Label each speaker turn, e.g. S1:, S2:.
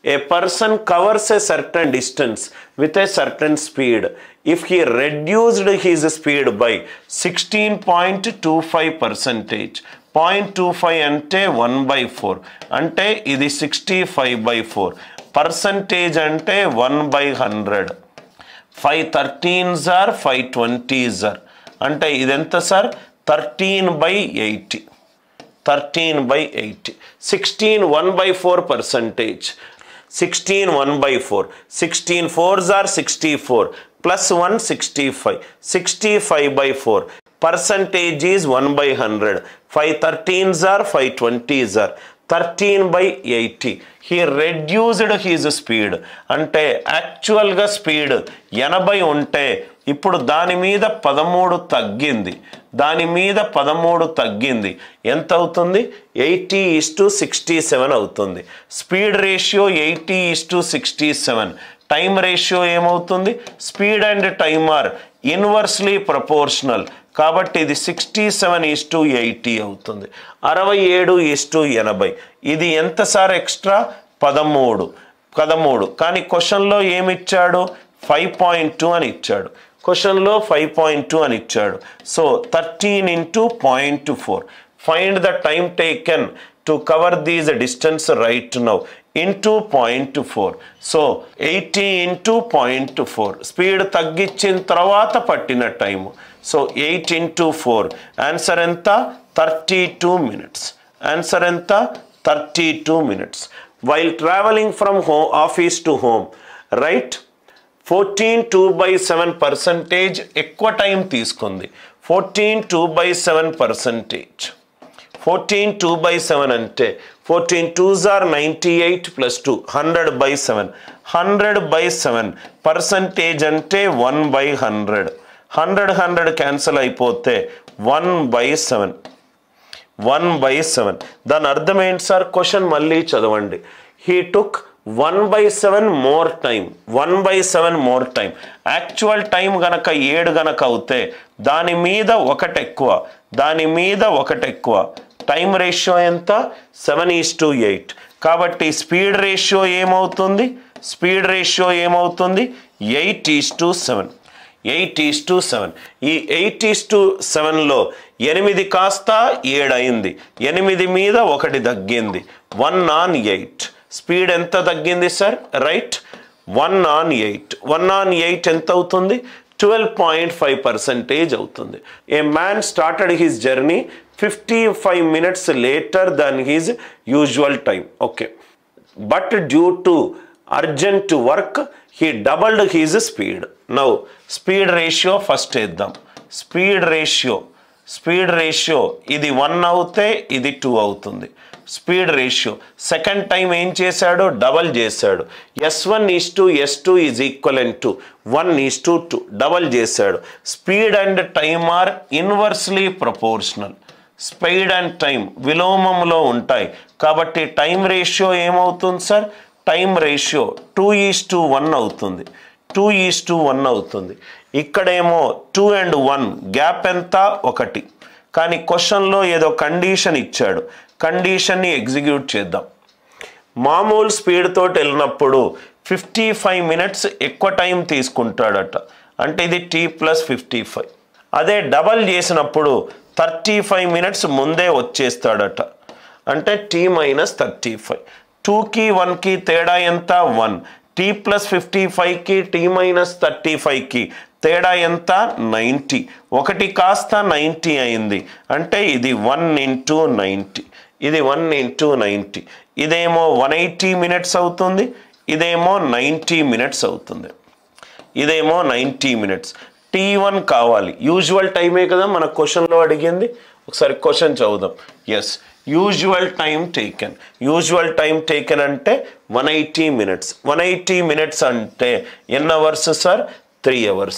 S1: A person covers a certain distance with a certain speed. If he reduced his speed by 16.25%, 0.25 అంటే 1/4 అంటే ఇది 65/4, percentage అంటే 1/100, 513s are 520s are అంటే ఇదెంత sir 13/80, 13/80. 16 1/4 percentage, 16 1/4, 16 4s are 64 plus 1 65, 65/4, percentage is 1/100, 513s are 520s are 13/80. He reduced his speed అంటే యాక్చువల్గా speed 80 ఉంటే ఇప్పుడు దాని మీద 13 తగ్గింది, దాని మీద 13 తగ్గింది, ఎంత అవుతుంది 80:67 అవుతుంది. Speed ratio 80:67. టైం రేషియో ఏమవుతుంది, speed and time are inversely proportional కాబట్టి ఇది 67:80 అవుతుంది. 67:80. ఇది ఎంత సార్ ఎక్స్ట్రా 13 కానీ క్వశ్చన్లో ఏమిచ్చాడు 5.2 అని ఇచ్చాడు, క్వశ్చన్లో 5.2 అని ఇచ్చాడు. So 13 into 0.4. Find the time taken to cover these distance right now into 0.4. So 80 into 0.4 speed తగ్గించిన తర్వాత పట్టిన టైము. సో 8 into 4 ఆన్సర్ ఎంత 32 minutes. ఆన్సర్ ఎంత 32 minutes. While travelling from office to home right 14 2/7% ఎక్కువ టైం తీసుకుంది. 14 2/7%. 14 2/7 అంటే 14 2s are 98 plus 2 100/7. 100/7 percentage అంటే 1/100. 100 cancel అయిపోతే 1/7. 1/7. దాని అర్థం ఏంటి సార్, క్వశ్చన్ మళ్ళీ చదవండి. He took 1/7 more time. 1/7 more time. Actual time గనక 7 గనక అవుతే దాని మీద 1 ఎక్కువ, దాని మీద 1 ఎక్కువ. టైం రేషియో ఎంత 7:8. కాబట్టి స్పీడ్ రేషియో ఏమవుతుంది, స్పీడ్ రేషియో ఏమవుతుంది 8:7. 8:7. ఈ 8:7లో 8 కాస్త 7 అయింది, 8 మీద 1 తగ్గింది, 1/8. స్పీడ్ ఎంత తగ్గింది సార్ రైట్ 1/8. 1/8 ఎంత అవుతుంది 12.5% అవుతుంది. ఏ man started his journey 55 minutes later than his usual time. Okay, but due to urgent work he doubled his speed. Now speed ratio first చేద్దాం. స్పీడ్ రేషియో ఇది 1 అవుతే ఇది 2 అవుతుంది. స్పీడ్ రేషియో సెకండ్ టైం ఏం చేశాడు, డబల్ చేశాడు. S1:S2 is equivalent to 1:2 double చేశాడు. Speed and time are inversely proportional. Speed and time విలోమంలో ఉంటాయి కాబట్టి టైం రేషియో ఏమవుతుంది సార్, టైం రేషియో 2:1 అవుతుంది. 2:1 అవుతుంది. ఇక్కడేమో 2 and 1 గ్యాప్ ఎంత 1. కానీ క్వశ్చన్లో ఏదో కండిషన్ ఇచ్చాడు, కండిషన్ని ఎగ్జిక్యూట్ చేద్దాం. మామూలు స్పీడ్ తోటి వెళ్ళినప్పుడు 55 minutes ఎక్కువ టైం తీసుకుంటాడట, అంటే ఇది T+55. అదే డబల్ చేసినప్పుడు 35 minutes ముందే వచ్చేస్తాడట, అంటే T-35. 2కి 1కి తేడా ఎంత 1. T+55కి T-35కి తేడా ఎంత 90. 1 కాస్త 90 అయింది, అంటే ఇది 1 into 90. ఇది 1 into 90. ఇదేమో 180 minutes అవుతుంది, ఇదేమో 90 minutes అవుతుంది. ఇదేమో 90 minutes. T1 కావాలి. యూజువల్ టైమే కదా మన క్వశ్చన్లో అడిగింది. ఒకసారి క్వశ్చన్ చదువుదాం. Yes, usual time taken. Usual time taken అంటే 180 minutes. 180 minutes అంటే ఎన్ని అవర్స్ సార్ 3 hours.